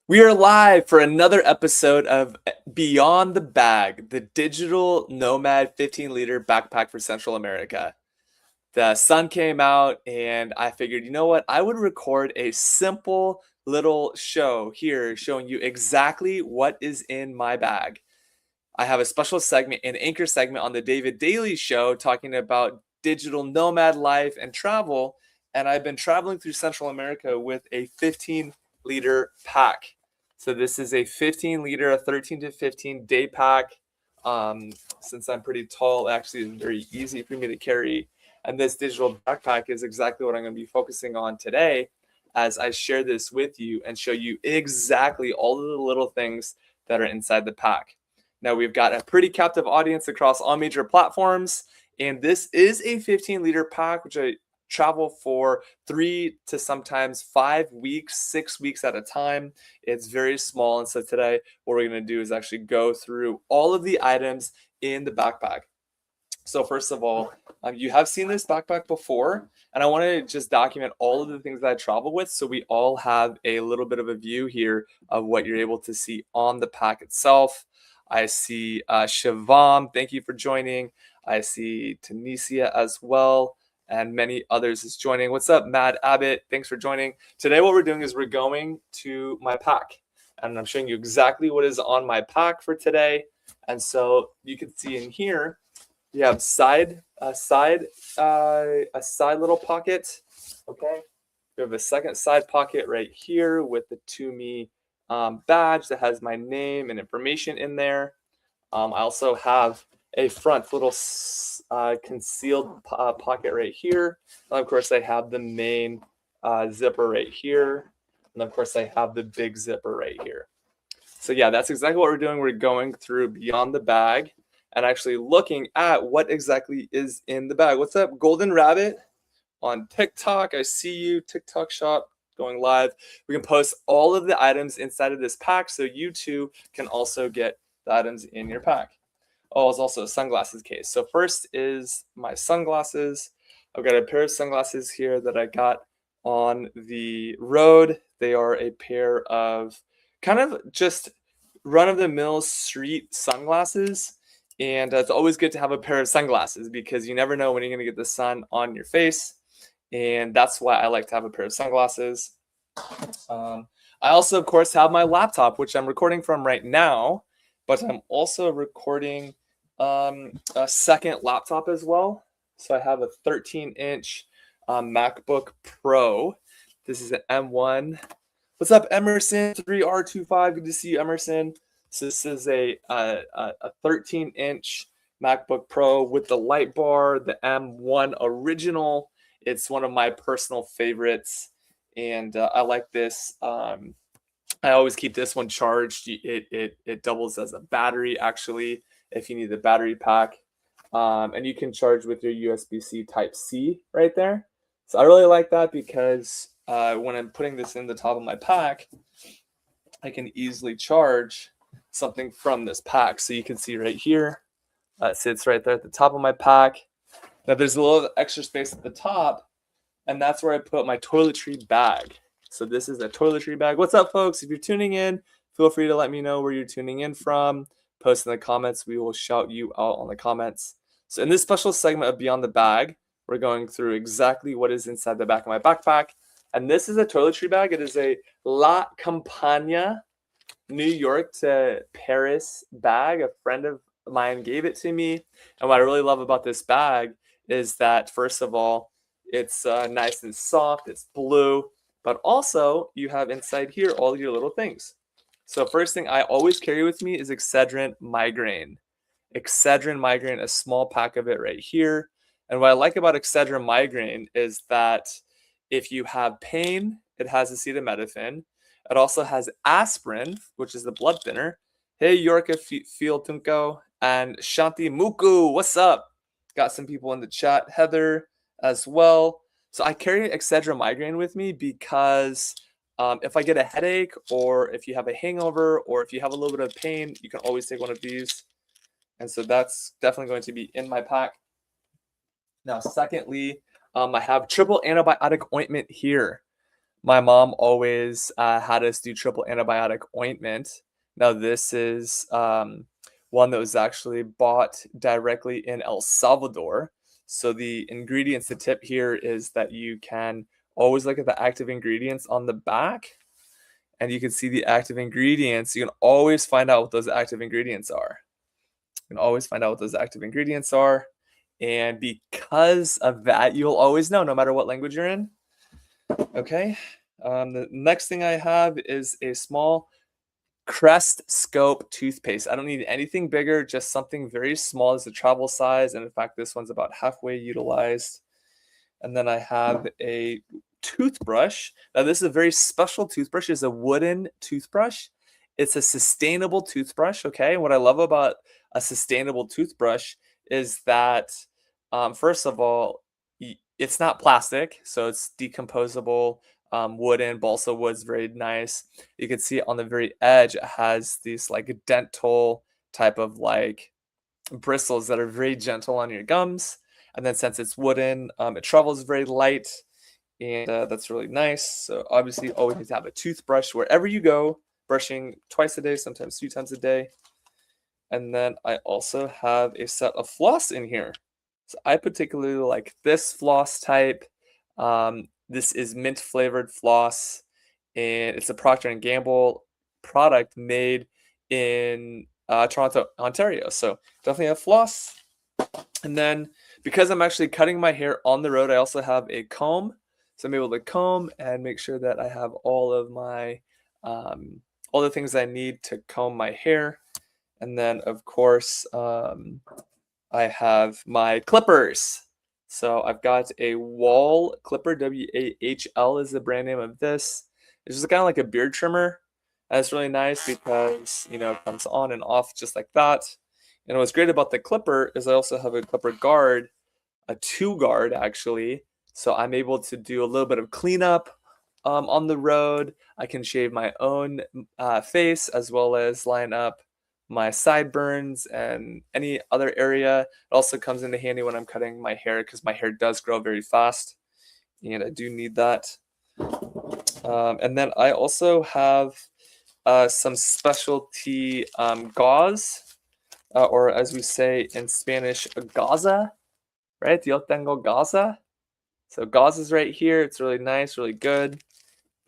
We are live for another episode of Beyond the Bag, the Digital Nomad 15-liter backpack for Central America. The sun came out and I figured, you know what? I would record a simple little show here showing you exactly what is in my bag. I have a special segment, an anchor segment on the David Daily Show talking about digital nomad life and travel. And I've been traveling through Central America with a 15-liter pack. So this is a 15-liter, a 13 to 15 day pack. Since I'm pretty tall, actually it's very easy for me to carry. And this digital backpack is exactly what I'm going to be focusing on today as I share this with you and show you exactly all of the little things that are inside the pack. Now we've got a pretty captive audience across all major platforms, and this is a 15-liter pack, which I travel for 3 to sometimes 5 weeks, 6 weeks at a time. It's very small, and so today what we're going to do is actually go through all of the items in the backpack. So first of all, you have seen this backpack before, and I want to just document all of the things that I travel with so we all have a little bit of a view here of what you're able to see on the pack itself. I see Shivam, thank you for joining. I see Tunisia as well, and many others is joining. What's up, Mad Abbott? Thanks for joining. Today what we're doing is we're going to my pack, and I'm showing you exactly what is on my pack for today. And so you can see in here, you have a side little pocket. Okay, we have a second side pocket right here with the To Me badge that has my name and information in there. I also have a front little concealed pocket right here. And of course, I have the main zipper right here. And of course, I have the big zipper right here. So yeah, that's exactly what we're doing. We're going through Beyond the Bag and actually looking at what exactly is in the bag. What's up, Golden Rabbit? On TikTok, I see you. TikTok shop going live. We can post all of the items inside of this pack so you too can also get the items in your pack. Oh, it's also a sunglasses case. So first is my sunglasses. I've got a pair of sunglasses here that I got on the road. They are a pair of kind of just run-of-the-mill street sunglasses. And it's always good to have a pair of sunglasses because you never know when you're going to get the sun on your face. And that's why I like to have a pair of sunglasses. I also, of course, have my laptop, which I'm recording from right now, but I'm also recording a second laptop as well. So I have a 13-inch MacBook Pro. This is an M1. What's up, Emerson? 3R25. Good to see you, Emerson. So this is a 13-inch MacBook Pro with the light bar, the M1 original. It's one of my personal favorites, and I like this. I always keep this one charged. It doubles as a battery, actually, if you need the battery pack. And you can charge with your USB-C Type-C right there. So I really like that because when I'm putting this in the top of my pack, I can easily charge something from this pack. So you can see right here, it sits right there at the top of my pack. Now there's a little extra space at the top, and that's where I put my toiletry bag. So this is a toiletry bag. What's up, folks? If you're tuning in, feel free to let me know where you're tuning in from. Post in the comments. We will shout you out on the comments. So in this special segment of Beyond the Bag, we're going through exactly what is inside the back of my backpack. And this is a toiletry bag. It is a La Campagna New York to Paris bag. A friend of mine gave it to me. And what I really love about this bag is that, first of all, it's nice and soft. It's blue. But also, you have inside here all your little things. So first thing I always carry with me is Excedrin Migraine. Excedrin Migraine, a small pack of it right here. And what I like about Excedrin Migraine is that if you have pain, it has acetaminophen. It also has aspirin, which is the blood thinner. Hey, Yorka Fieltunko and Shanti Muku, what's up? Got some people in the chat. Heather as well. So I carry Excedrin Migraine with me because if I get a headache or if you have a hangover or if you have a little bit of pain, you can always take one of these. And so that's definitely going to be in my pack. Now, secondly, I have triple antibiotic ointment here. My mom always had us do triple antibiotic ointment. Now, this is one that was actually bought directly in El Salvador. So, the ingredients, the tip here is that you can always look at the active ingredients on the back, and you can see the active ingredients. You can always find out what those active ingredients are. You can always find out what those active ingredients are. And because of that, you'll always know no matter what language you're in. Okay. The next thing I have is a small Crest Scope toothpaste. I don't need anything bigger, just something very small as a travel size. And in fact, this one's about halfway utilized. And then I have a toothbrush. Now, this is a very special toothbrush. It's a wooden toothbrush. It's a sustainable toothbrush. Okay. And what I love about a sustainable toothbrush is that, first of all, it's not plastic, so it's decomposable. Wooden, balsa wood's very nice. You can see on the very edge, it has these like dental type of like bristles that are very gentle on your gums. And then since it's wooden, it travels very light, and that's really nice. So obviously, you always need to have a toothbrush wherever you go, brushing twice a day, sometimes 3 times a day. And then I also have a set of floss in here. So I particularly like this floss type. This is mint flavored floss, and it's a Procter and Gamble product made in Toronto, Ontario. So definitely have floss. And then because I'm actually cutting my hair on the road, I also have a comb. So I'm able to comb and make sure that I have all of my all the things I need to comb my hair. And then of course, I have my clippers. So I've got a wall clipper, WAHL is the brand name of this. It's just kind of like a beard trimmer. And it's really nice because, it comes on and off just like that. And what's great about the clipper is I also have a clipper guard, a 2 guard actually. So I'm able to do a little bit of cleanup on the road. I can shave my own face as well as line up my sideburns and any other area. It also comes into handy when I'm cutting my hair because my hair does grow very fast and I do need that. And then I also have some specialty gauze, or as we say in Spanish, gauza, right? Yo tengo gauza. So gauze is right here. It's really nice, really good.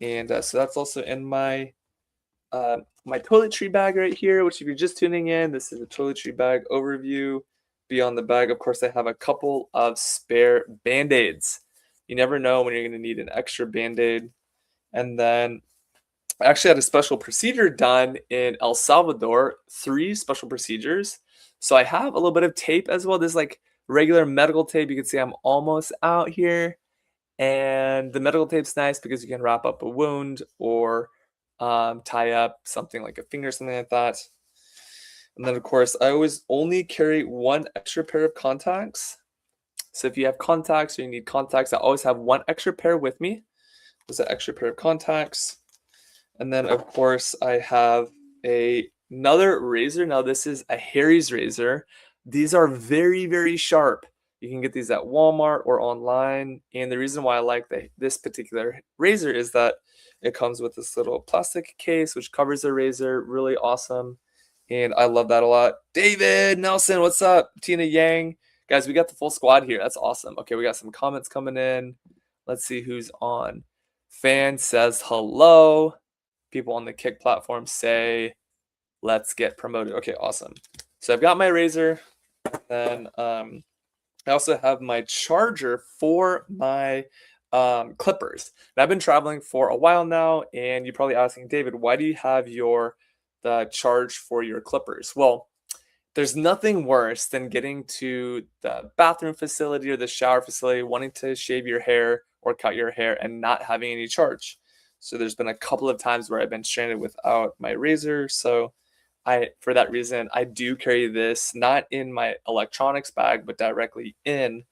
And so that's also in my my toiletry bag right here, which if you're just tuning in, this is a toiletry bag overview. Beyond the bag, of course, I have a couple of spare Band-Aids. You never know when you're going to need an extra Band-Aid. And then I actually had a special procedure done in El Salvador, 3 special procedures. So I have a little bit of tape as well. This is like regular medical tape. You can see I'm almost out here. And the medical tape's nice because you can wrap up a wound or tie up something like a finger, something like that. And then, of course, I always only carry 1 extra pair of contacts. So if you have contacts or you need contacts, I always have 1 extra pair with me. There's an extra pair of contacts. And then, of course, I have another razor. Now, this is a Harry's razor. These are very, very sharp. You can get these at Walmart or online. And the reason why I like this particular razor is that it comes with this little plastic case, which covers the razor. Really awesome. And I love that a lot. David Nelson, what's up? Tina Yang. Guys, we got the full squad here. That's awesome. Okay, we got some comments coming in. Let's see who's on. Fan says hello. People on the Kick platform say, let's get promoted. Okay, awesome. So I've got my razor. And then I also have my charger for my clippers. And I've been traveling for a while now, and you're probably asking, David, why do you have the charge for your clippers? Well, there's nothing worse than getting to the bathroom facility or the shower facility, wanting to shave your hair or cut your hair and not having any charge. So there's been a couple of times where I've been stranded without my razor. So for that reason, I do carry this not in my electronics bag, but directly in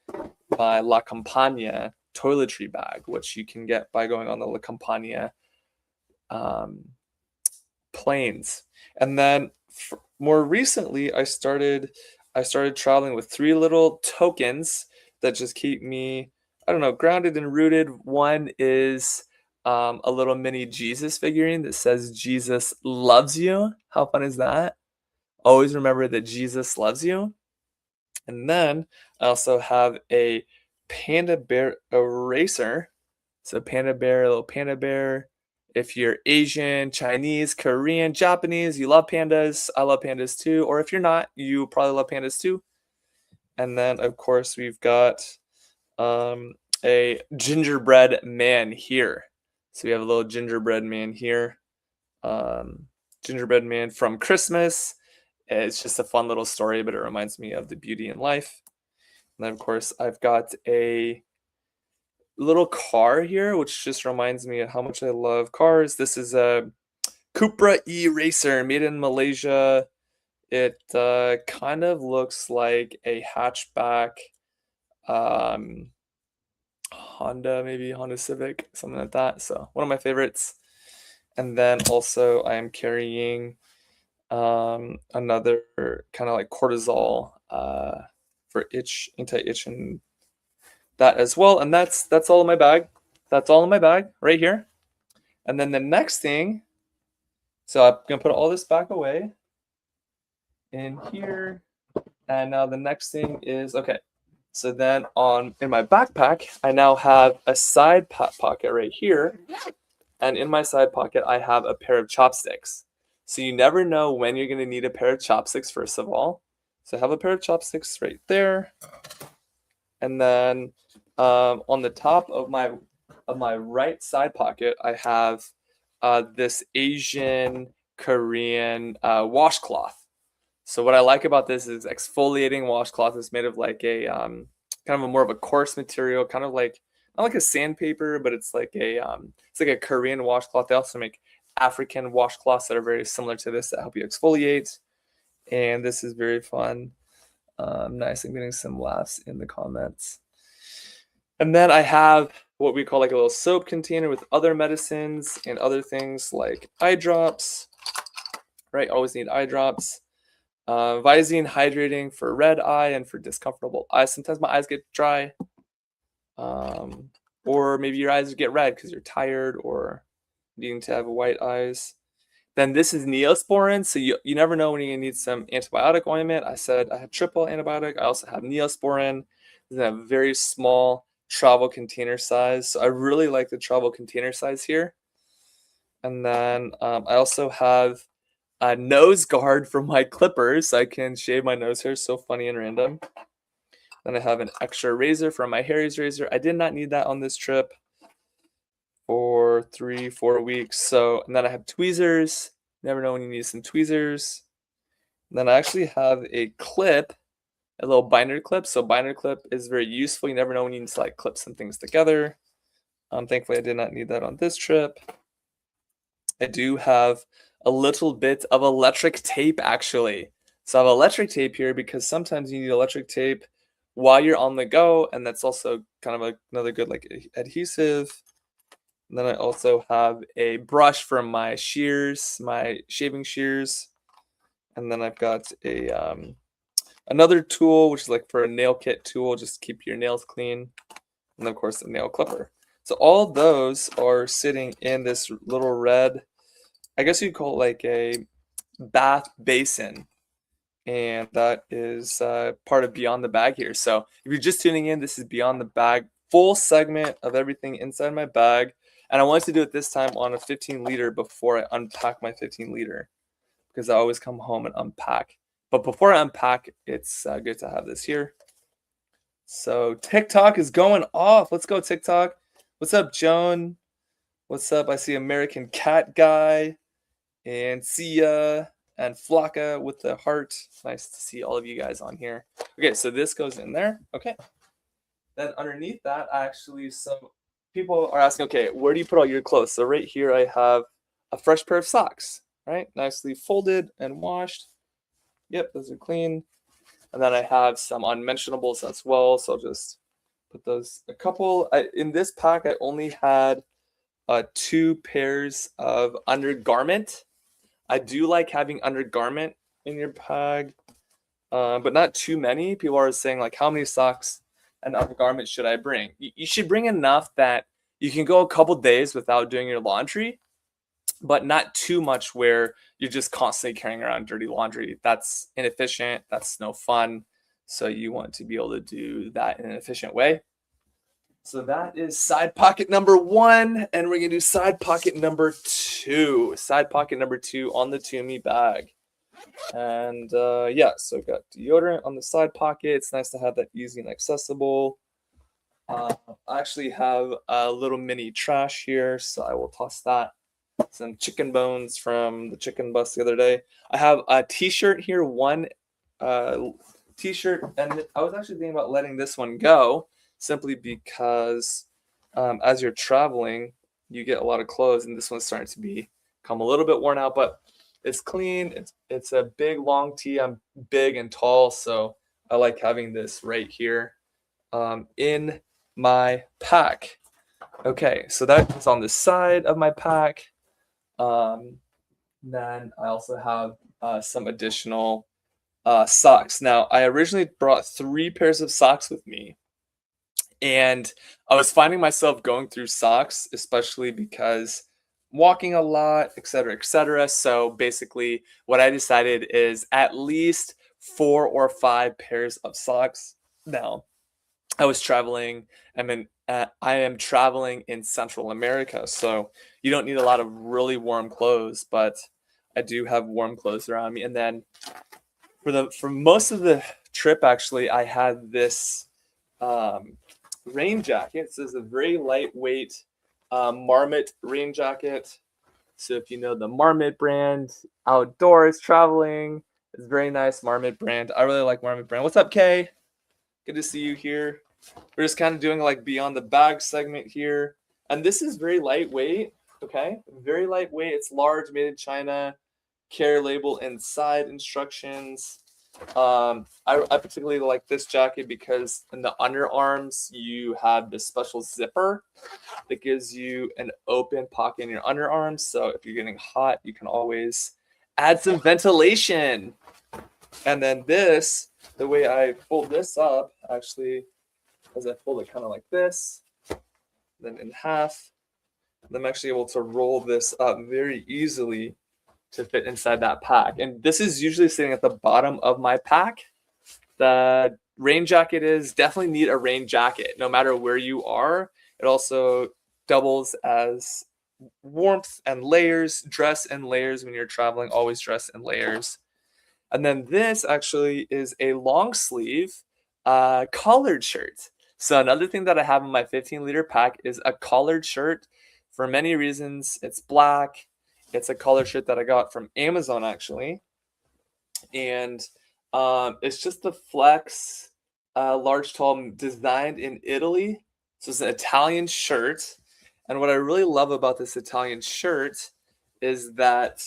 my La Campagna toiletry bag, which you can get by going on the La Campagna planes. And then more recently, I started traveling with 3 little tokens that just keep me, I don't know, grounded and rooted. One is a little mini Jesus figurine that says Jesus loves you. How fun is that? Always remember that Jesus loves you. And then I also have a panda bear eraser. So panda bear, a little panda bear. If you're Asian, Chinese, Korean, Japanese, you love pandas. I love pandas too. Or if you're not, you probably love pandas too. And then of course we've got um, a gingerbread man here. So we have a little gingerbread man here. Um, gingerbread man from Christmas. It's just a fun little story, but it reminds me of the beauty in life. And then, of course, I've got a little car here, which just reminds me of how much I love cars. This is a Cupra E-Racer made in Malaysia. It kind of looks like a hatchback um, Honda, maybe Honda Civic, something like that. So one of my favorites. And then also I am carrying another kind of like cortisol for anti-itch and that as well. And that's all in my bag. That's all in my bag right here. And then the next thing, so I'm gonna put all this back away in here. And now the next thing is okay. So then in my backpack, I now have a side pocket right here. And in my side pocket, I have a pair of chopsticks. So you never know when you're going to need a pair of chopsticks, first of all. So I have a pair of chopsticks right there. And then on the top of my right side pocket, I have this Asian Korean washcloth. So what I like about this is exfoliating washcloth is made of like a kind of a more of a coarse material, kind of like not like a sandpaper, but it's like a Korean washcloth. They also make African washcloths that are very similar to this that help you exfoliate. And this is very fun. Nice. I'm getting some laughs in the comments. And then I have what we call like a little soap container with other medicines and other things like eye drops, right? Always need eye drops. Visine hydrating for red eye and for discomfortable eyes. Sometimes my eyes get dry. Or maybe your eyes get red because you're tired or needing to have white eyes. Then this is Neosporin, so you never know when you're gonna need some antibiotic ointment. I said I have triple antibiotic. I also have Neosporin. This is a very small travel container size. So I really like the travel container size here. And then I also have a nose guard for my clippers, so I can shave my nose hair. So funny and random. Then I have an extra razor for my Harry's razor. I did not need that on this trip for 3-4 weeks. So, and then I have tweezers. Never know when you need some tweezers. And then I actually have a clip, a little binder clip. So binder clip is very useful. You never know when you need to like clip some things together. Thankfully I did not need that on this trip. I do have a little bit of electric tape actually. So I have electric tape here because sometimes you need electric tape while you're on the go, and that's also kind of another good like adhesive. And then I also have a brush for my shears, my shaving shears. And then I've got a another tool, which is like for a nail kit tool, just to keep your nails clean. And then of course a nail clipper. So all those are sitting in this little red, I guess you'd call it like a bath basin. And that is part of Beyond the Bag here. So if you're just tuning in, this is Beyond the Bag, full segment of everything inside my bag. And I wanted to do it this time on a 15-liter before I unpack my 15-liter because I always come home and unpack. But before I unpack, it's good to have this here. So TikTok is going off. Let's go, TikTok. What's up, Joan? What's up? I see American Cat Guy and Sia and Flocka with the heart. Nice to see all of you guys on here. Okay, so this goes in there. Okay. Then underneath that, so people are asking, okay, where do you put all your clothes? So right here, I have a fresh pair of socks, right? Nicely folded and washed. Yep, those are clean. And then I have some unmentionables as well. So I'll just put those, a couple. In this pack, I only had 2 pairs of undergarment. I do like having undergarment in your bag, but not too many. People are saying like, how many socks and undergarment should I bring? You should bring enough that You can go a couple days without doing your laundry, but not too much where you're just constantly carrying around dirty laundry. That's inefficient. That's no fun. So you want to be able to do that in an efficient way. So that is side pocket number 1, and we're gonna do side pocket number 2. Side pocket number 2 on the Toomey bag. And yeah, so got deodorant on the side pocket. It's nice to have that easy and accessible. I actually have a little mini trash here, so I will toss that. Some chicken bones from the chicken bus the other day. I have a t-shirt here, one t-shirt, and I was actually thinking about letting this one go simply because as you're traveling, you get a lot of clothes, and this one's starting to become a little bit worn out, but it's clean. It's a big long tee. I'm big and tall, so I like having this right here in my pack. Okay, so that's on the side of my pack. Then I also have some additional socks. Now, I originally brought 3 pairs of socks with me, and I was finding myself going through socks, especially because I'm walking a lot, etc., etc. So basically, what I decided is at least 4 or 5 pairs of socks. Now, I was traveling. I am traveling in Central America, so you don't need a lot of really warm clothes, but I do have warm clothes around me. And then for most of the trip, actually, I had this rain jacket. This is a very lightweight Marmot rain jacket. So if you know the Marmot brand, outdoors traveling, it's very nice. Marmot brand. I really like Marmot brand. What's up, Kay? Good to see you here. We're just kind of doing like beyond the bag segment here. And this is very lightweight, okay? Very lightweight. It's large, made in China. Care label inside instructions. I particularly like this jacket because in the underarms, you have this special zipper that gives you an open pocket in your underarms. So if you're getting hot, you can always add some ventilation. And then this, the way I fold this up, actually, as I fold it kind of like this, then in half, I'm actually able to roll this up very easily to fit inside that pack. And this is usually sitting at the bottom of my pack. The rain jacket is definitely need a rain jacket, no matter where you are. It also doubles as warmth and layers, dress and layers when you're traveling, always dress in layers. And then this actually is a long sleeve collared shirt. So another thing that I have in my 15-liter pack is a collared shirt. For many reasons, it's black. It's a collared shirt that I got from Amazon, actually. And it's just the Flex large tall designed in Italy. So it's an Italian shirt. And what I really love about this Italian shirt is that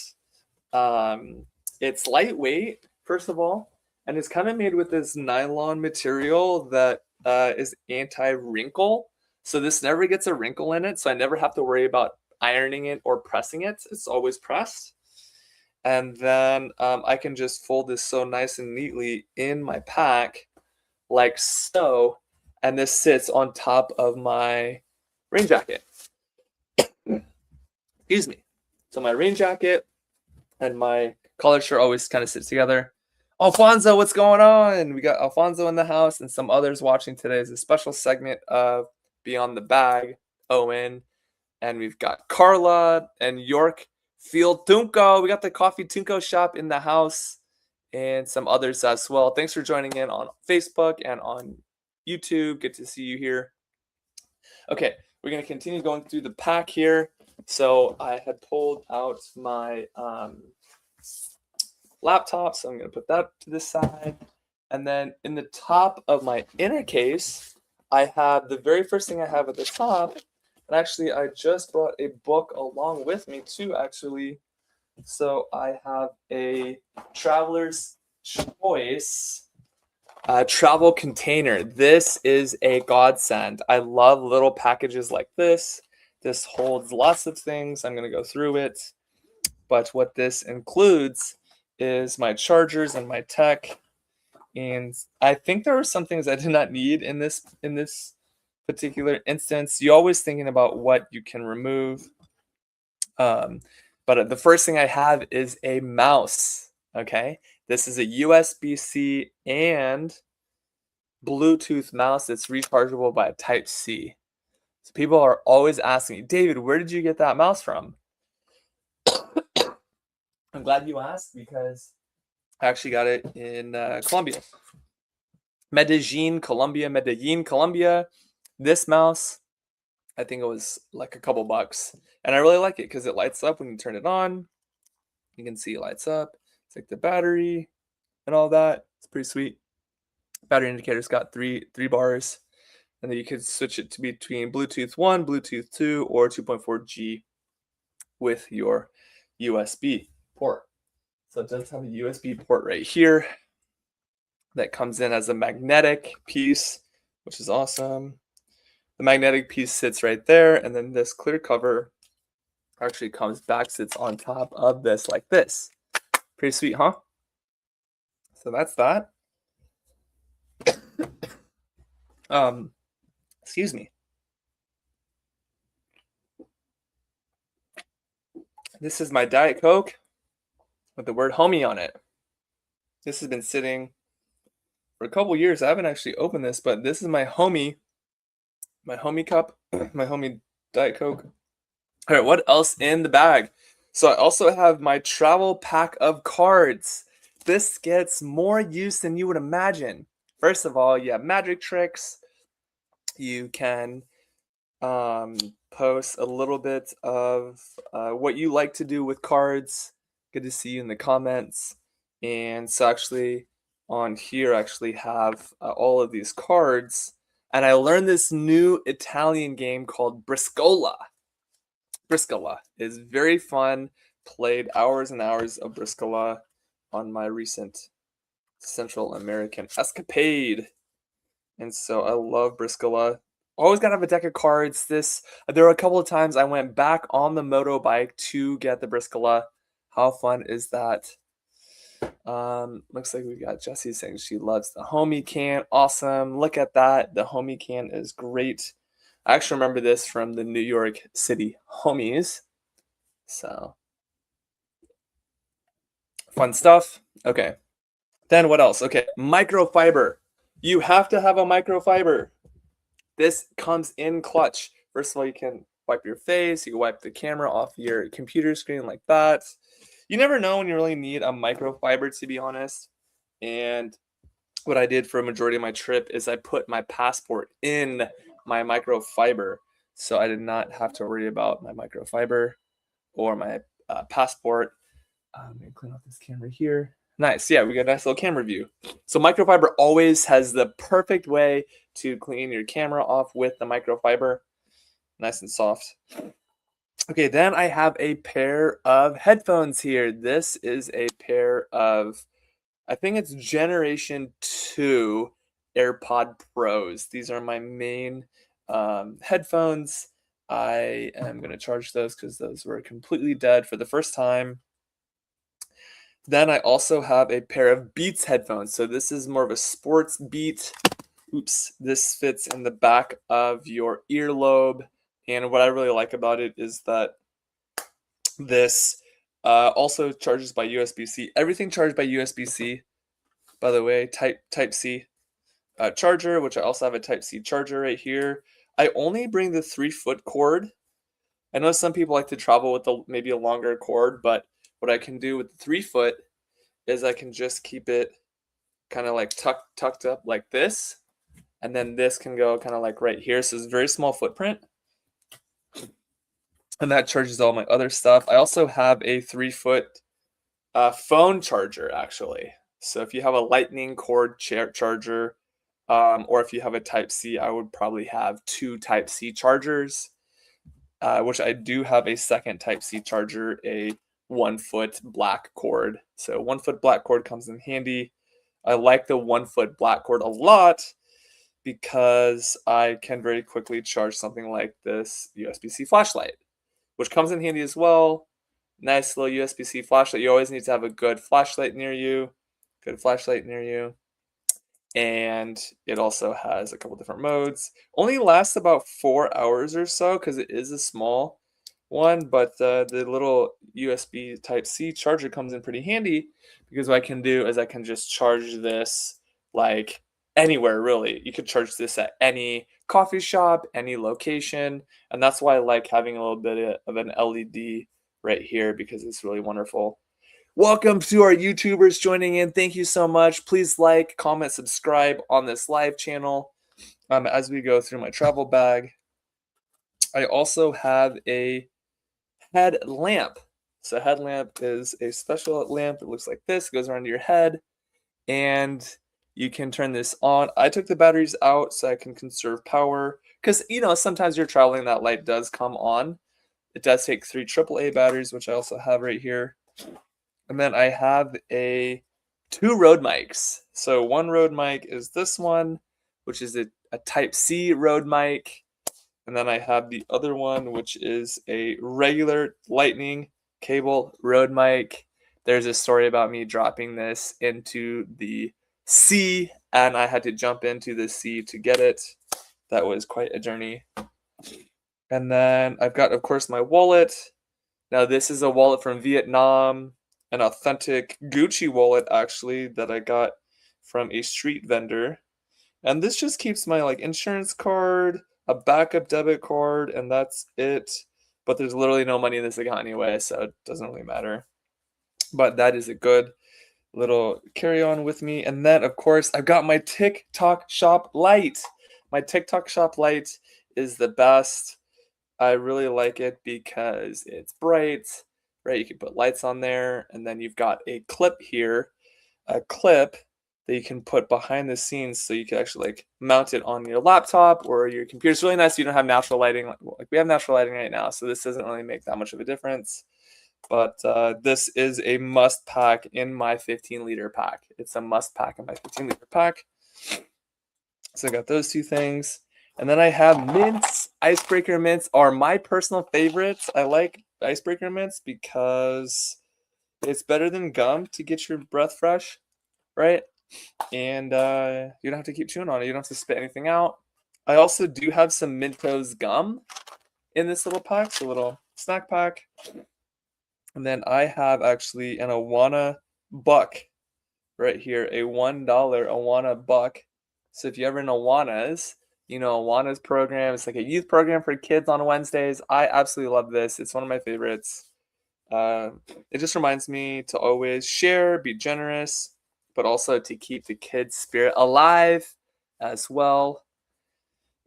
it's lightweight, first of all. And it's kind of made with this nylon material that is anti-wrinkle. So this never gets a wrinkle in it. So I never have to worry about ironing it or pressing it. It's always pressed. And then I can just fold this so nice and neatly in my pack like so. And this sits on top of my rain jacket. Excuse me. So my rain jacket and my collar shirt always kind of sit together. Alfonso, what's going on? We got Alfonso in the house and some others watching today. It's a special segment of Beyond the Bag, Owen, and we've got Carla and York Field Tunco. We got the Coffee Tunco shop in the house and some others as well. Thanks for joining in on Facebook and on YouTube. Good to see you here. Okay, we're going to continue going through the pack here. So I had pulled out my laptop, so I'm going to put that to the side. And then in the top of my inner case, I have the very first thing I have at the top. And actually, I just brought a book along with me too, actually. So I have a Traveler's Choice travel container. This is a godsend. I love little packages like this. This holds lots of things. I'm going to go through it. But what this includes is my chargers and my tech. And I think there were some things I did not need in this particular instance, you're always thinking about what you can remove. But the first thing I have is a mouse. Okay, this is a USB-C and Bluetooth mouse that's rechargeable by a Type C. So people are always asking me, David, where did you get that mouse from? I'm glad you asked because I actually got it in Colombia. Medellin, Colombia. This mouse, I think it was like a couple bucks. And I really like it because it lights up when you turn it on. You can see it lights up. It's like the battery and all that. It's pretty sweet. Battery indicator's got three bars. And then you can switch it to between Bluetooth 1, Bluetooth 2, or 2.4G with your USB port. So it does have a USB port right here that comes in as a magnetic piece, which is awesome. The magnetic piece sits right there, and then this clear cover actually comes back, sits on top of this like this. Pretty sweet, huh? So that's that. Excuse me. This is my Diet Coke with the word homie on it. This has been sitting for a couple years. I haven't actually opened this, but this is my homie cup, my homie Diet Coke. All right, what else in the bag? So I also have my travel pack of cards. This gets more use than you would imagine. First of all, you have magic tricks. You can post a little bit of what you like to do with cards. Good to see you in the comments. And so actually on here, I actually have all of these cards. And I learned this new Italian game called Briscola. Briscola is very fun. Played hours and hours of Briscola on my recent Central American escapade. And so I love Briscola. Always gotta have a deck of cards. There were a couple of times I went back on the motorbike to get the Briscola. How fun is that? Looks like we got Jessie saying she loves the homie can. Awesome. Look at that. The homie can is great. I actually remember this from the New York City homies. So fun stuff. Okay. Then what else? Okay, microfiber. You have to have a microfiber. This comes in clutch. First of all, you can wipe your face. You can wipe the camera off your computer screen like that. You never know when you really need a microfiber, to be honest. And what I did for a majority of my trip is I put my passport in my microfiber. So I did not have to worry about my microfiber or my passport. I'm going to clean off this camera here. Nice. Yeah, we got a nice little camera view. So microfiber always has the perfect way to clean your camera off with the microfiber. Nice and soft. Okay, then I have a pair of headphones here. This is a pair of, I think it's Generation 2 AirPod Pros. These are my main headphones. I am going to charge those because those were completely dead for the first time. Then I also have a pair of Beats headphones. So this is more of a sports beat. Oops, this fits in the back of your earlobe. And what I really like about it is that this also charges by USB-C. Everything charged by USB-C, by the way, Type-C charger, which I also have a Type-C charger right here. I only bring the 3-foot cord. I know some people like to travel with maybe a longer cord, but what I can do with the 3-foot is I can just keep it kind of like tucked up like this. And then this can go kind of like right here. So it's a very small footprint. And that charges all my other stuff. I also have a 3-foot phone charger, actually. So if you have a lightning cord charger, or if you have a Type-C, I would probably have 2 Type-C chargers, which I do have a second Type-C charger, a 1-foot black cord. So 1-foot black cord comes in handy. I like the 1-foot black cord a lot because I can very quickly charge something like this USB-C flashlight, which comes in handy as well. Nice little USB-C flashlight. You always need to have a good flashlight near you. and it also has a couple different modes. Only lasts about 4 hours or so because it is a small one, but the little USB Type-C charger comes in pretty handy because what I can do is I can just charge this like anywhere really. You could charge this at any coffee shop, any location, and that's why I like having a little bit of an LED right here because it's really wonderful. Welcome to our YouTubers joining in. Thank you so much. Please like, comment, subscribe on this live channel as we go through my travel bag. I also have a headlamp. So a headlamp is a special lamp. It looks like this. It goes around your head, and you can turn this on. I took the batteries out so I can conserve power because, sometimes you're traveling, that light does come on. It does take 3 AAA batteries, which I also have right here. And then I have 2 Rode mics. So one Rode mic is this one, which is a Type-C Rode mic. And then I have the other one, which is a regular Lightning cable Rode mic. There's a story about me dropping this into the sea, and I had to jump into the sea to get it. That was quite a journey. And then I've got, of course, my wallet. Now, this is a wallet from Vietnam, an authentic Gucci wallet, actually, that I got from a street vendor. And this just keeps my insurance card, a backup debit card, and that's it. But there's literally no money in this account anyway, so it doesn't really matter. But that is a good little carry-on with me. And then, of course, I've got my TikTok shop light. My TikTok shop light is the best. I really like it because it's bright, right? You can put lights on there, and then you've got a clip here, a clip that you can put behind the scenes so you can actually mount it on your laptop or your computer. It's really nice you don't have natural lighting. Like we have natural lighting right now, so this doesn't really make that much of a difference. But this is a must pack in my 15-liter pack. It's a must pack in my 15-liter pack. So I got those 2 things. And then I have mints. Icebreaker mints are my personal favorites. I like icebreaker mints because it's better than gum to get your breath fresh, right? And you don't have to keep chewing on it. You don't have to spit anything out. I also do have some Mentos gum in this little pack. It's a little snack pack. And then I have actually an Awana buck right here, a $1 Awana buck. So if you're ever in Awana's, Awana's program, it's like a youth program for kids on Wednesdays. I absolutely love this. It's one of my favorites. It just reminds me to always share, be generous, but also to keep the kids' spirit alive as well.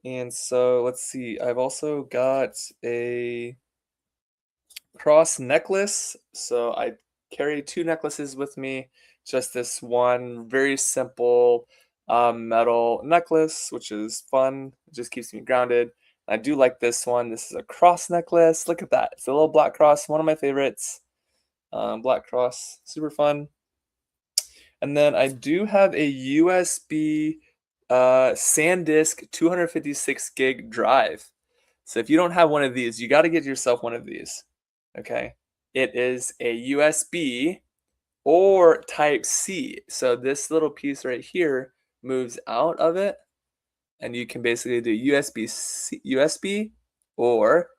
And so let's see. I've also got a cross necklace. So I carry 2 necklaces with me. Just this one very simple metal necklace, which is fun. It just keeps me grounded. I do like this one. This is a cross necklace. Look at that. It's a little black cross, one of my favorites. Black cross, super fun. And then I do have a USB SanDisk 256 gig drive. So if you don't have one of these, you got to get yourself one of these. Okay. It is a USB or Type-C. So this little piece right here moves out of it, and you can basically do USB or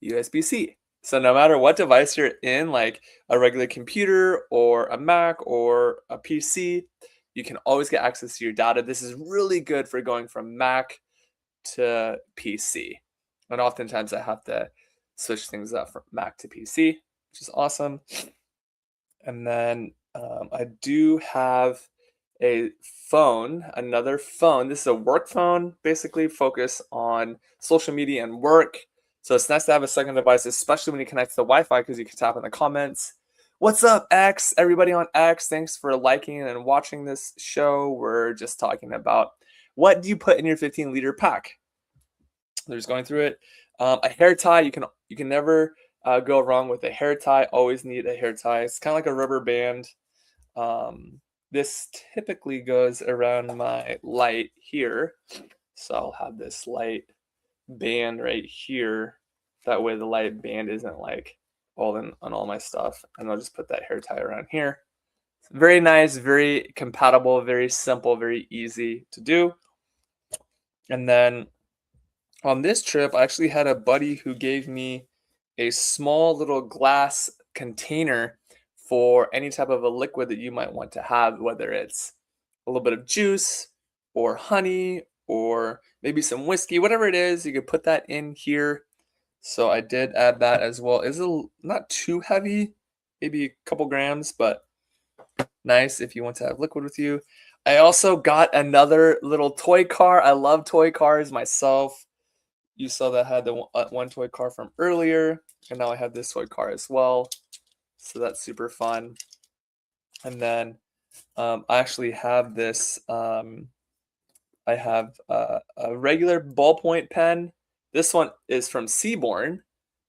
USB-C. So no matter what device you're in, like a regular computer or a Mac or a PC, you can always get access to your data. This is really good for going from Mac to PC. And oftentimes I have to switch things up from Mac to PC, which is awesome. And then I do have a phone, another phone. This is a work phone, basically focus on social media and work. So it's nice to have a second device, especially when you connect to the Wi-Fi, because you can tap in the comments. What's up, X? Everybody on X, thanks for liking and watching this show. We're just talking about what do you put in your 15-liter pack. They're just going through it. A hair tie, you can never go wrong with a hair tie. Always need a hair tie. It's kind of like a rubber band. This typically goes around my light here. So I'll have this light band right here. That way the light band isn't like all in on all my stuff. And I'll just put that hair tie around here. Very nice, very compatible, very simple, very easy to do. And then on this trip, I actually had a buddy who gave me a small little glass container for any type of a liquid that you might want to have, whether it's a little bit of juice or honey or maybe some whiskey, whatever it is, you could put that in here. So I did add that as well. It's not too heavy, maybe a couple grams, but nice if you want to have liquid with you. I also got another little toy car. I love toy cars myself. You saw that I had the one toy car from earlier, and now I have this toy car as well. So that's super fun. And then I actually have this. I have a regular ballpoint pen. This one is from Seabourn,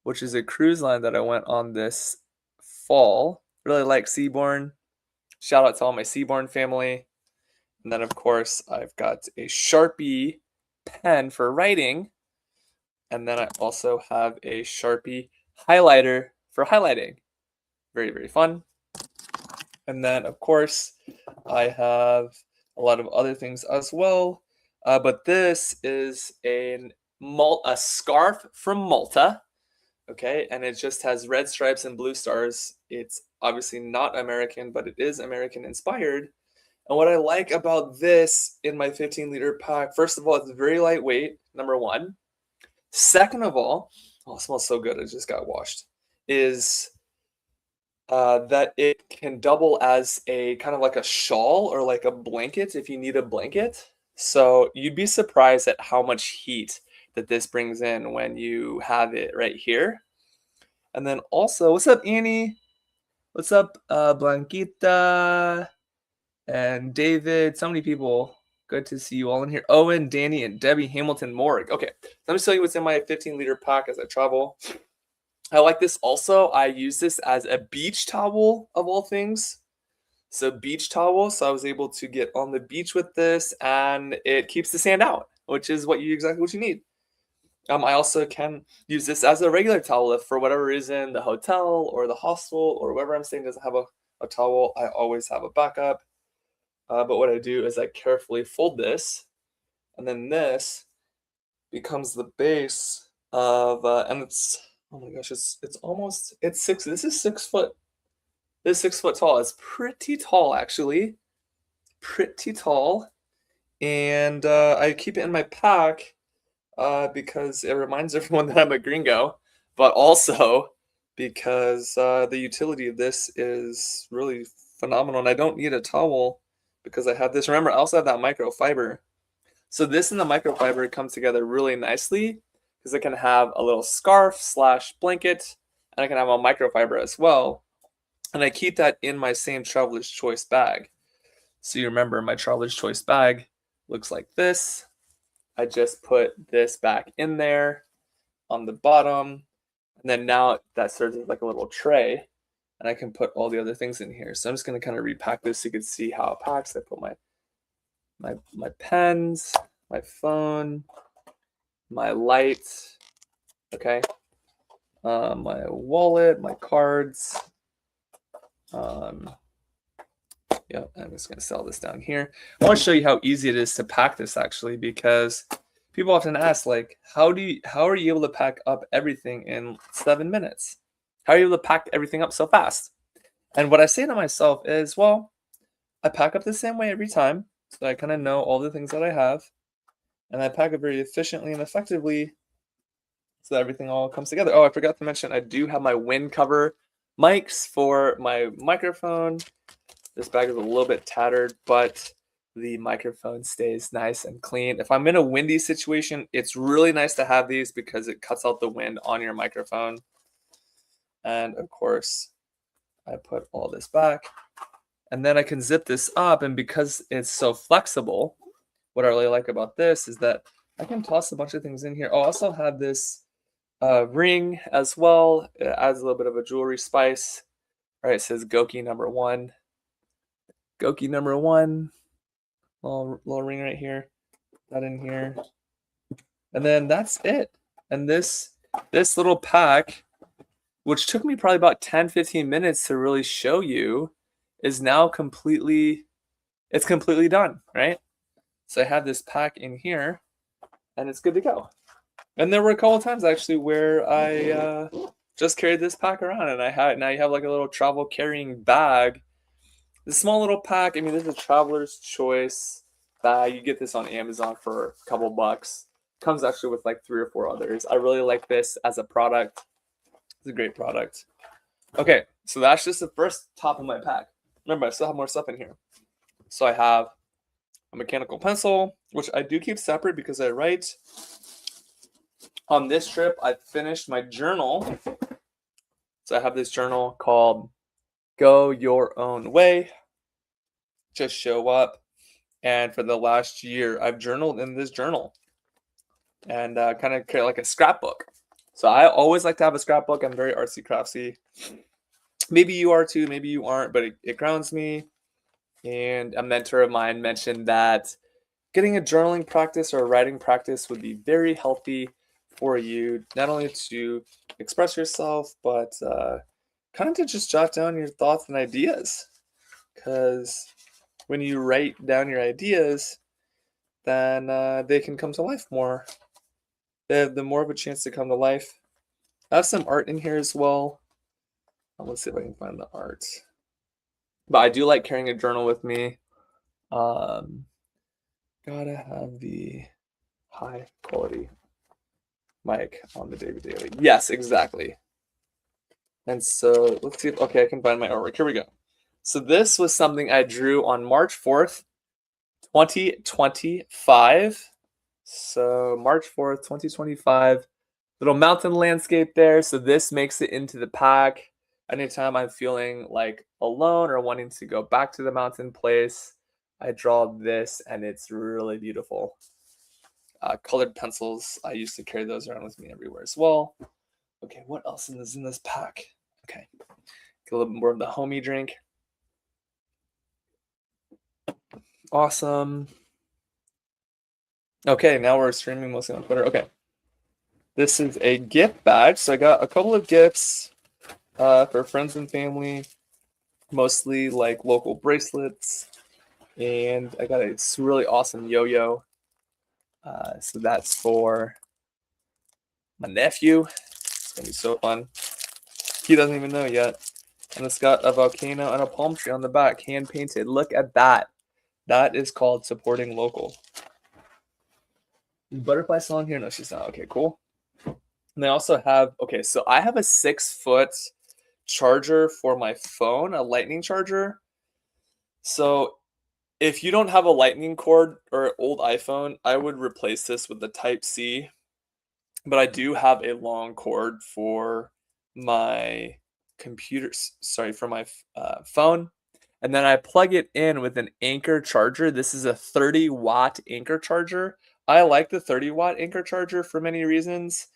which is a cruise line that I went on this fall. Really like Seabourn. Shout out to all my Seabourn family. And then, of course, I've got a Sharpie pen for writing. And then I also have a Sharpie highlighter for highlighting. Very, very fun. And then, of course, I have a lot of other things as well. But this is a scarf from Malta. Okay, and it just has red stripes and blue stars. It's obviously not American, but it is American inspired. And what I like about this in my 15-liter pack, first of all, it's very lightweight, number one. Second of all, oh, it smells so good, it just got washed, is that it can double as a kind of like a shawl or like a blanket if you need a blanket. So you'd be surprised at how much heat that this brings in when you have it right here. And then also, what's up, Annie? What's up, Blanquita and David? So many people. Good to see you all in here. Owen, Danny, and Debbie Hamilton Morg. Okay, let me show you what's in my 15-liter pack as I travel. I like this also. I use this as a beach towel of all things. So beach towel. So I was able to get on the beach with this, and it keeps the sand out, which is exactly what you need. I also can use this as a regular towel if for whatever reason the hotel or the hostel or wherever I'm staying doesn't have a towel. I always have a backup. But what I do is I carefully fold this, and then this becomes the base of, and it's, oh my gosh, it's six. This is 6 foot. This is 6 foot tall. It's pretty tall, actually. Pretty tall. And I keep it in my pack because it reminds everyone that I'm a gringo, but also because the utility of this is really phenomenal. And I don't need a towel because I have this. Remember, I also have that microfiber. So this and the microfiber come together really nicely because I can have a little scarf / blanket, and I can have a microfiber as well. And I keep that in my same Traveler's Choice bag. So you remember my Traveler's Choice bag looks like this. I just put this back in there on the bottom. And then now that serves as like a little tray. And I can put all the other things in here. So I'm just going to kind of repack this so you can see how it packs. I put my pens, my phone, my lights, okay, my wallet, my cards. Yeah, I'm just going to sell this down here. I want to show you how easy it is to pack this actually, because people often ask, like, how are you able to pack up everything in 7 minutes? How are you able to pack everything up so fast? And what I say to myself is, well, I pack up the same way every time. So I kind of know all the things that I have. And I pack it very efficiently and effectively so that everything all comes together. Oh, I forgot to mention, I do have my wind cover mics for my microphone. This bag is a little bit tattered, but the microphone stays nice and clean. If I'm in a windy situation, it's really nice to have these because it cuts out the wind on your microphone. And of course, I put all this back. And then I can zip this up, and because it's so flexible, what I really like about this is that I can toss a bunch of things in here. Oh, I also have this ring as well. It adds a little bit of a jewelry spice. All right, it says Goki number 1. Goki number 1. Little ring right here. That in here. And then that's it. And this little pack, which took me probably about 10-15 minutes to really show you, is now it's completely done, right? So I have this pack in here and it's good to go. And there were a couple of times actually where I just carried this pack around, and now you have like a little travel carrying bag. This small little pack. I mean, this is a traveler's choice bag. You get this on Amazon for a couple bucks. Comes actually with like 3 or 4 others. I really like this as a product. It's a great product. Okay, so that's just the first top of my pack. Remember, I still have more stuff in here. So I have a mechanical pencil, which I do keep separate because I write. On this trip, I finished my journal. So I have this journal called Go Your Own Way. Just show up. And for the last year, I've journaled in this journal and kind of create like a scrapbook. So I always like to have a scrapbook. I'm very artsy craftsy. Maybe you are too, maybe you aren't, but it grounds me. And a mentor of mine mentioned that getting a journaling practice or a writing practice would be very healthy for you, not only to express yourself, but kind of to just jot down your thoughts and ideas. Because when you write down your ideas, then they can come to life more. They have the more of a chance to come to life. I have some art in here as well. Let's see if I can find the art. But I do like carrying a journal with me. Gotta have the high quality mic on the David Daily. Yes, exactly. And so let's see if, okay, I can find my artwork. Here we go. So this was something I drew on March 4th, 2025. So March 4th, 2025. Little mountain landscape there. So this makes it into the pack. Anytime I'm feeling like alone or wanting to go back to the mountain place, I draw this and it's really beautiful. Colored pencils, I used to carry those around with me everywhere as well. Okay, what else is in this pack? Okay, get a little bit more of the homie drink. Awesome. Okay, now we're streaming mostly on Twitter. Okay, this is a gift bag. So I got a couple of gifts for friends and family, mostly like local bracelets, and I got a really awesome yo-yo. So that's for my nephew. It's gonna be so fun. He doesn't even know yet. And it's got a volcano and a palm tree on the back, hand painted. Look at that. That is called supporting local. Is Butterfly still on here? No, she's not. Okay, cool. And they also have, okay, so I have a 6-foot charger for my phone, a lightning charger. So if you don't have a lightning cord or old iPhone, I would replace this with the Type-C. But I do have a long cord for my computer, sorry, for my phone. And then I plug it in with an Anker charger. This is a 30-watt Anker charger. I like the 30-watt Anker charger for many reasons.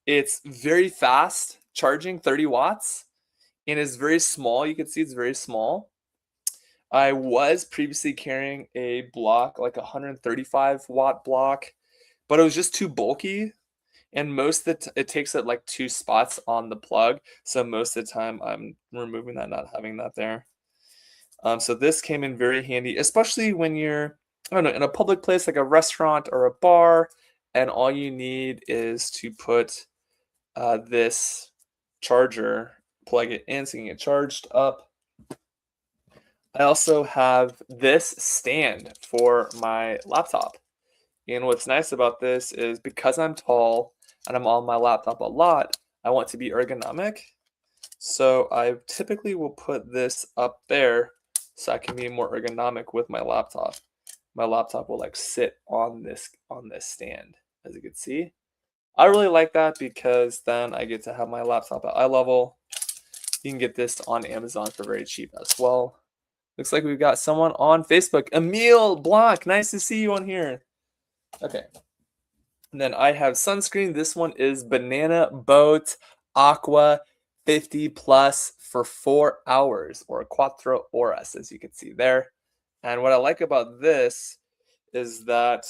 It's very fast charging, 30 watts, and is very small. You can see it's very small. I was previously carrying a block, like a 135-watt block, but it was just too bulky. And most of it takes up like 2 spots on the plug. So most of the time I'm removing that, not having that there. So this came in very handy, especially when you're, I don't know, in a public place like a restaurant or a bar, and all you need is to put this charger, plug it in so you can get charged up. I also have this stand for my laptop. And what's nice about this is because I'm tall and I'm on my laptop a lot, I want to be ergonomic. So I typically will put this up there so I can be more ergonomic with my laptop. My laptop will like sit on this stand, as you can see. I really like that because then I get to have my laptop at eye level. You can get this on Amazon for very cheap as well. Looks like we've got someone on Facebook. Emile Blanc, nice to see you on here. Okay. And then I have sunscreen. This one is Banana Boat Aqua 50 plus for 4 hours, or 4 horas, as you can see there. And what I like about this is that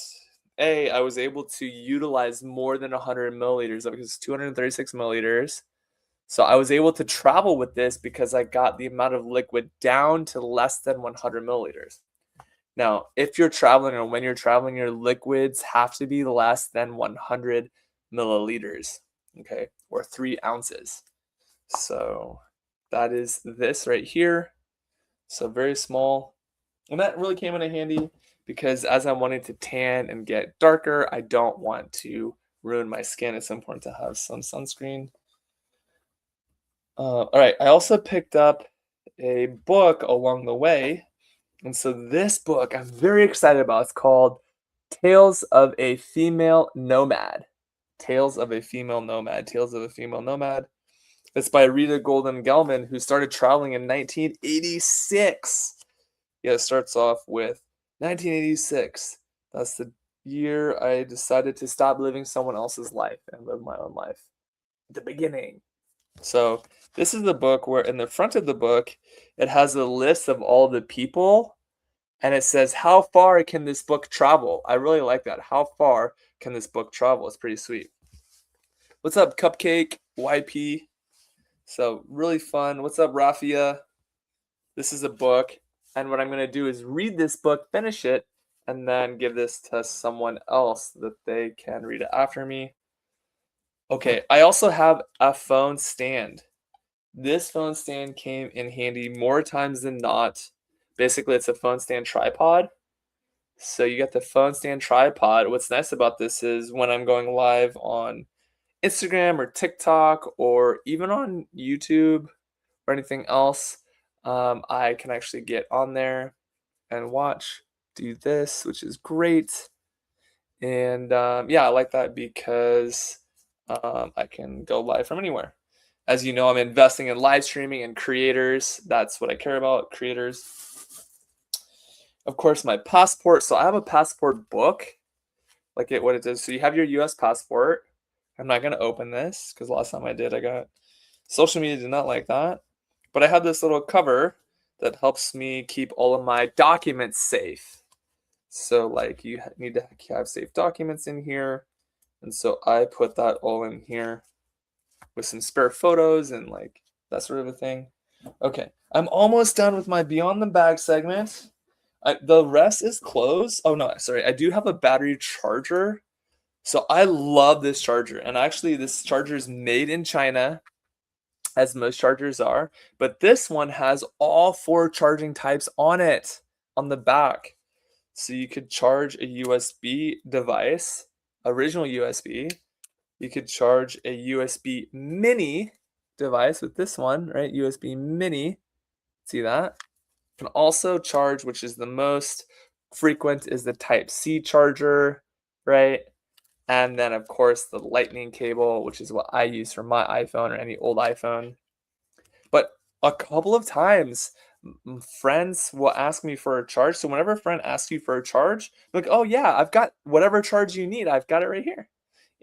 I was able to utilize more than 100 milliliters, because it's 236 milliliters. So I was able to travel with this because I got the amount of liquid down to less than 100 milliliters. Now, if you're traveling or when you're traveling, your liquids have to be less than 100 milliliters, okay, or 3 ounces. So that is this right here. So very small. And that really came in handy because as I'm wanting to tan and get darker, I don't want to ruin my skin. It's important to have some sunscreen. All right, I also picked up a book along the way. And so this book I'm very excited about. It's called Tales of a Female Nomad. Tales of a Female Nomad. Tales of a Female Nomad. It's by Rita Golden Gelman, who started traveling in 1986. Yeah, it starts off with 1986. That's the year I decided to stop living someone else's life and live my own life. The beginning. So this is the book where in the front of the book, it has a list of all the people and it says, how far can this book travel? I really like that. How far can this book travel? It's pretty sweet. What's up, Cupcake, YP? So really fun. What's up, Rafia? This is a book. And what I'm going to do is read this book, finish it, and then give this to someone else that they can read it after me. Okay, I also have a phone stand. This phone stand came in handy more times than not. Basically, it's a phone stand tripod. So you got the phone stand tripod. What's nice about this is when I'm going live on Instagram or TikTok or even on YouTube or anything else, I can actually get on there and watch, do this, which is great. And yeah, I like that because I can go live from anywhere. As you know, I'm investing in live streaming and creators. That's what I care about, creators. Of course, my passport. So I have a passport book, like what it does. So you have your US passport. I'm not going to open this because last time I did, I got social media did not like that. But I have this little cover that helps me keep all of my documents safe. So like you need to have safe documents in here. And so I put that all in here with some spare photos and like that sort of a thing. Okay, I'm almost done with my Beyond the Bag segment. The rest is closed. Oh no, sorry. I do have a battery charger. So I love this charger. And actually this charger is made in China, as most chargers are. But this one has all 4 charging types on it, on the back. So you could charge a USB device, original USB. You could charge a USB mini device with this one, right? USB mini. See that? You can also charge, which is the most frequent, is the Type-C charger, right? And then, of course, the lightning cable, which is what I use for my iPhone or any old iPhone. But a couple of times, friends will ask me for a charge. So whenever a friend asks you for a charge, I'm like, oh yeah, I've got whatever charge you need. I've got it right here.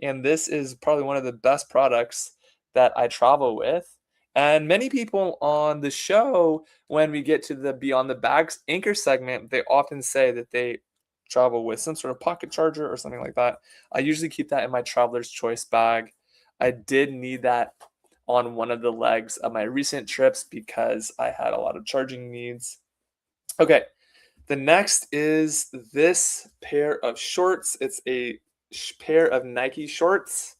And this is probably one of the best products that I travel with. And many people on the show, when we get to the Beyond the Bags anchor segment, they often say that they travel with some sort of pocket charger or something like that. I usually keep that in my traveler's choice bag. I did need that on one of the legs of my recent trips because I had a lot of charging needs. Okay, the next is this pair of shorts. It's a pair of Nike shorts.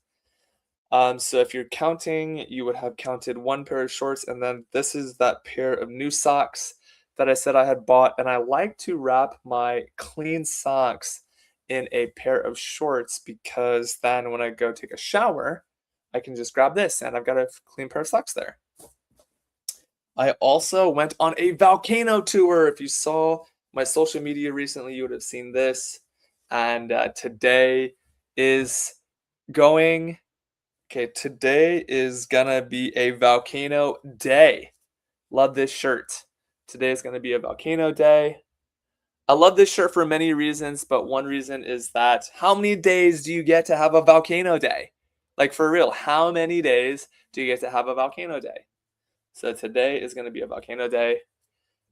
So if you're counting, you would have counted 1 pair of shorts, and then this is that pair of new socks that I said I had bought. And I like to wrap my clean socks in a pair of shorts because then when I go take a shower, I can just grab this and I've got a clean pair of socks there. I also went on a volcano tour. If you saw my social media recently, you would have seen this. And today is going. Okay, today is gonna be a volcano day. Love this shirt. Today is gonna be a volcano day. I love this shirt for many reasons, but one reason is that how many days do you get to have a volcano day? Like for real, how many days do you get to have a volcano day? So today is gonna be a volcano day.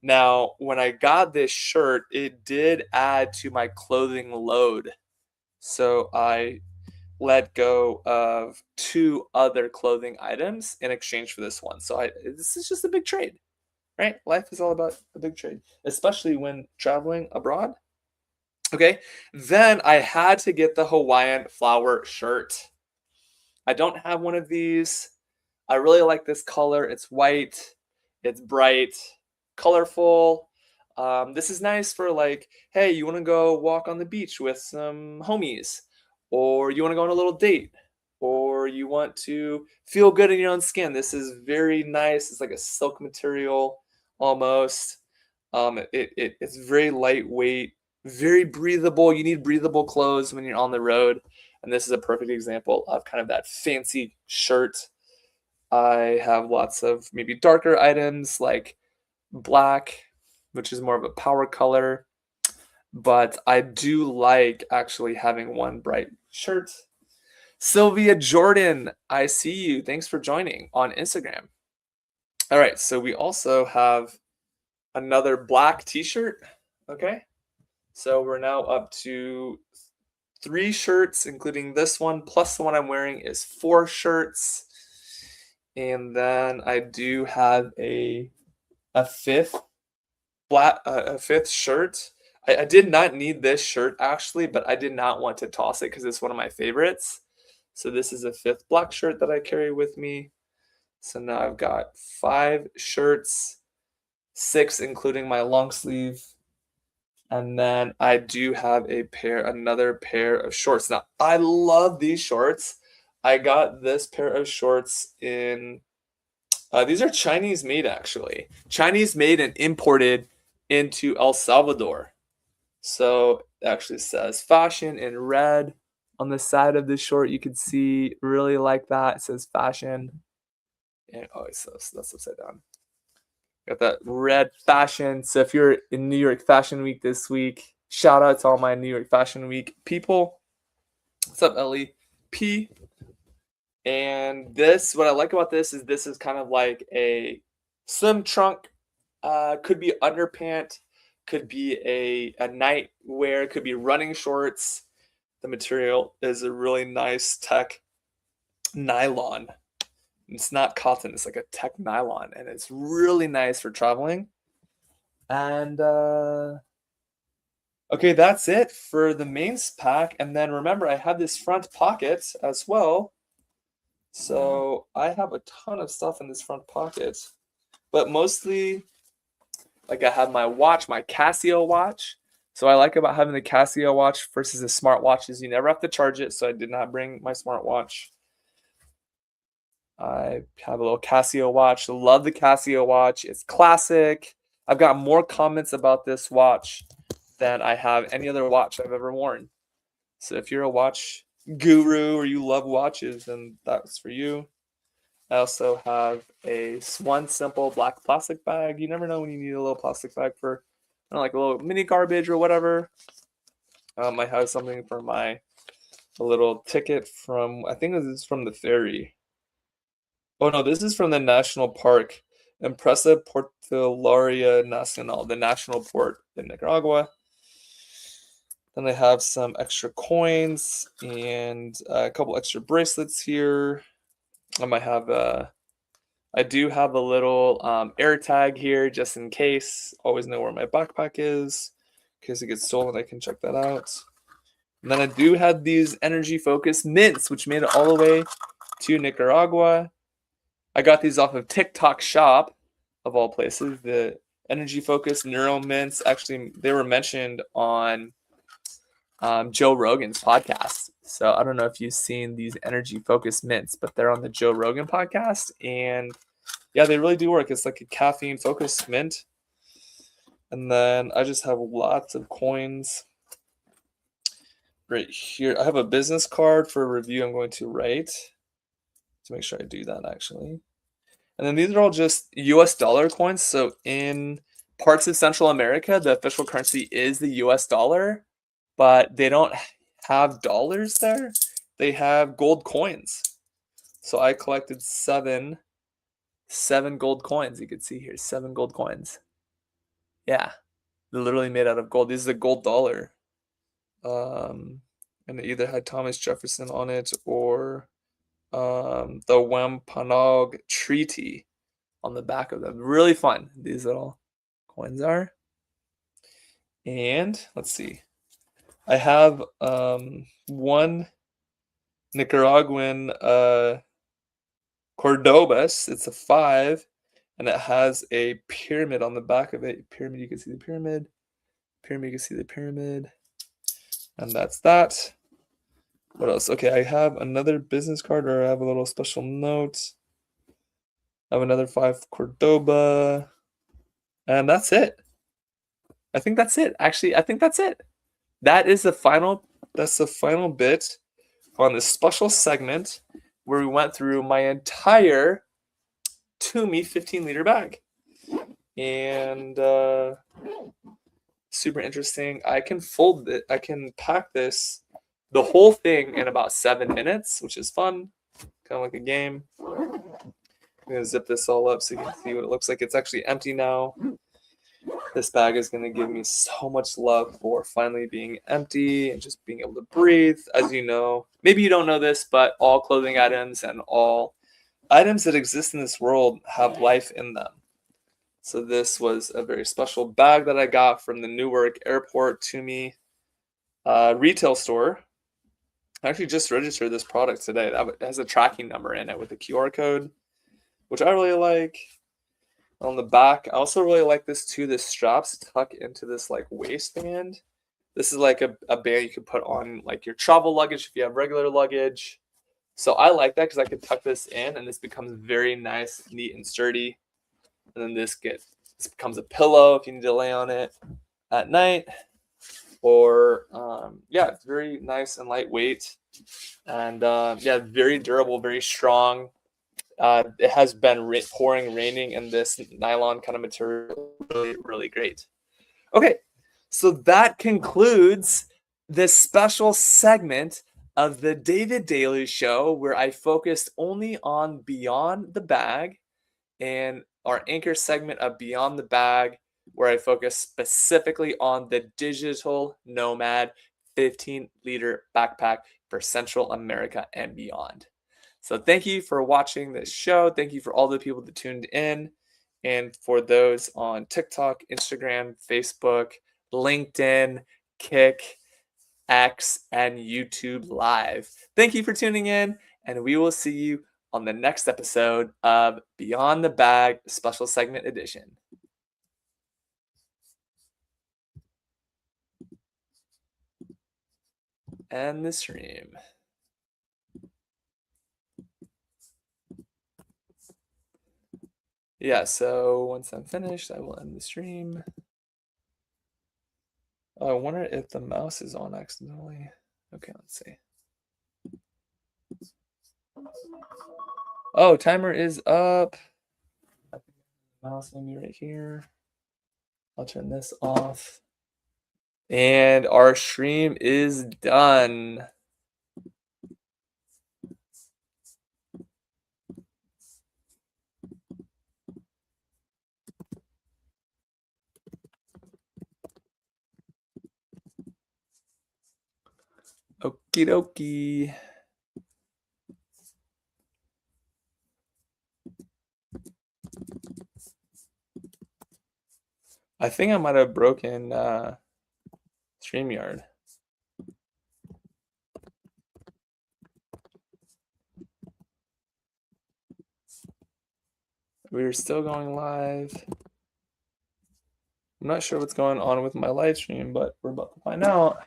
Now, when I got this shirt, it did add to my clothing load. So I let go of 2 other clothing items in exchange for this one. So this is just a big trade, right? Life is all about a big trade, especially when traveling abroad. Okay, then I had to get the Hawaiian flower shirt. I don't have one of these. I really like this color. It's white, it's bright, colorful. This is nice for like, hey, you want to go walk on the beach with some homies, or you want to go on a little date, or you want to feel good in your own skin. This is very nice. It's like a silk material almost. It's very lightweight, very breathable. You need breathable clothes when you're on the road, and this is a perfect example of kind of that fancy shirt. I have lots of maybe darker items like black, which is more of a power color, but I do like actually having one bright shirt. Sylvia Jordan, I see you. Thanks for joining on Instagram. All right, so we also have another black t-shirt. Okay, so we're now up to 3 shirts, including this one, plus the one I'm wearing is 4 shirts. And then I do have a fifth a fifth shirt. I did not need this shirt actually, but I did not want to toss it because it's one of my favorites. So this is a 5th black shirt that I carry with me. So now I've got 5 shirts, 6 including my long sleeve. And then I do have another pair of shorts. Now I love these shorts. I got this pair of shorts in these are Chinese made actually. Chinese made and imported into El Salvador. So it actually says fashion in red on the side of the short. You can see really like that. It says fashion. And that's upside down. Got that red fashion. So if you're in New York Fashion Week this week, shout out to all my New York Fashion Week people. What's up, Ellie P? And this, what I like about this is kind of like a swim trunk, could be underpant, could be a night wear, could be running shorts. The material is a really nice tech nylon. It's not cotton, it's like a tech nylon, and it's really nice for traveling. And okay, that's it for the main pack. And then remember, I have this front pocket as well. So I have a ton of stuff in this front pocket, but mostly like I have my watch, my Casio watch. So I like about having the Casio watch versus the smartwatch is you never have to charge it. So I did not bring my smartwatch. I have a little Casio watch. Love the Casio watch. It's classic. I've got more comments about this watch than I have any other watch I've ever worn. So if you're a watch guru or you love watches, then that's for you. I also have one simple black plastic bag. You never know when you need a little plastic bag for like a little mini garbage or whatever. I have something for a little ticket from, I think this is from the ferry. Oh no, this is from the national park, Empresa Portuaria Nacional, the national port in Nicaragua. Then they have some extra coins and a couple extra bracelets here. I do have a little air tag here just in case. Always know where my backpack is. In case it gets stolen, I can check that out. And then I do have these energy focused mints, which made it all the way to Nicaragua. I got these off of TikTok Shop, of all places. The energy focused neuro mints, actually, they were mentioned on Joe Rogan's podcast. So I don't know if you've seen these energy focused mints, but they're on the Joe Rogan podcast. And yeah, they really do work. It's like a caffeine focused mint. And then I just have lots of coins right here. I have a business card for a review I'm going to write to make sure I do that actually. And then these are all just US dollar coins. So in parts of Central America, the official currency is the US dollar, but they don't have dollars there. They have gold coins. So I collected seven gold coins. You can see here, 7 gold coins. Yeah, they're literally made out of gold. This is a gold dollar. And and it either had Thomas Jefferson on it or the Wampanoag Treaty on the back of them. Really fun, these little coins are. And let's see. I have one Nicaraguan Cordobas. It's a 5, and it has a pyramid on the back of it. Pyramid, you can see the pyramid. Pyramid, you can see the pyramid. And that's that. What else? Okay, I have another business card, or I have a little special note. I have another 5 Cordoba. And that's it. I think that's it. Actually, I think that's it. That's the final bit on this special segment where we went through my entire Toomey 15-liter bag. And super interesting. I can fold it. I can pack the whole thing in about 7 minutes, which is fun. Kind of like a game. I'm going to zip this all up so you can see what it looks like. It's actually empty now. This bag is going to give me so much love for finally being empty and just being able to breathe. As you know, maybe you don't know this, but all clothing items and all items that exist in this world have life in them. So this was a very special bag that I got from the Newark Airport Toomey retail store. I actually just registered this product today. It has a tracking number in it with a QR code, which I really like. On the back, I also really like this too. The straps tuck into this like waistband. This is like a band you could put on like your travel luggage if you have regular luggage. So I like that because I could tuck this in and this becomes very nice, neat, and sturdy. And then this becomes a pillow if you need to lay on it at night. Or yeah, it's very nice and lightweight. And yeah, very durable, very strong. It has been raining in this nylon kind of material. Really, really great. Okay, so that concludes this special segment of the David Daly Show where I focused only on Beyond the Bag and our anchor segment of Beyond the Bag where I focus specifically on the Digital Nomad 15-liter backpack for Central America and beyond. So thank you for watching this show. Thank you for all the people that tuned in. And for those on TikTok, Instagram, Facebook, LinkedIn, Kick, X, and YouTube Live. Thank you for tuning in, and we will see you on the next episode of Beyond the Bag Special Segment Edition. End the stream. Yeah, so once I'm finished, I will end the stream. Oh, I wonder if the mouse is on accidentally. Okay, let's see. Oh, timer is up. I think the mouse will be right here. I'll turn this off. And our stream is done. Okie dokie. I think I might have broken StreamYard. We're still going live. I'm not sure what's going on with my live stream, but we're about to find out.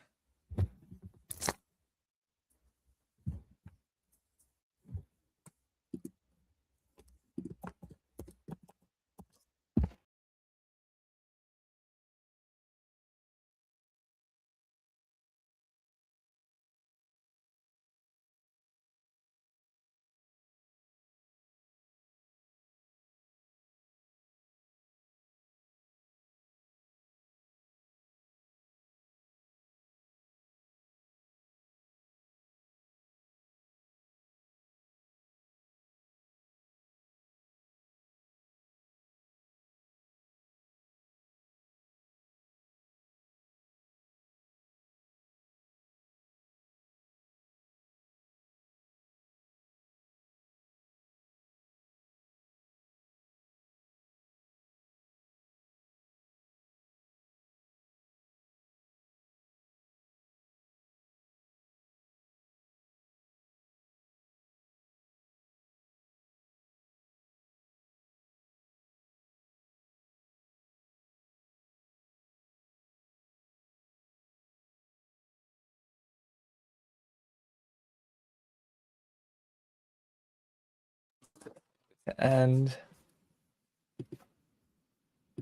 And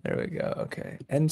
there we go. Okay. End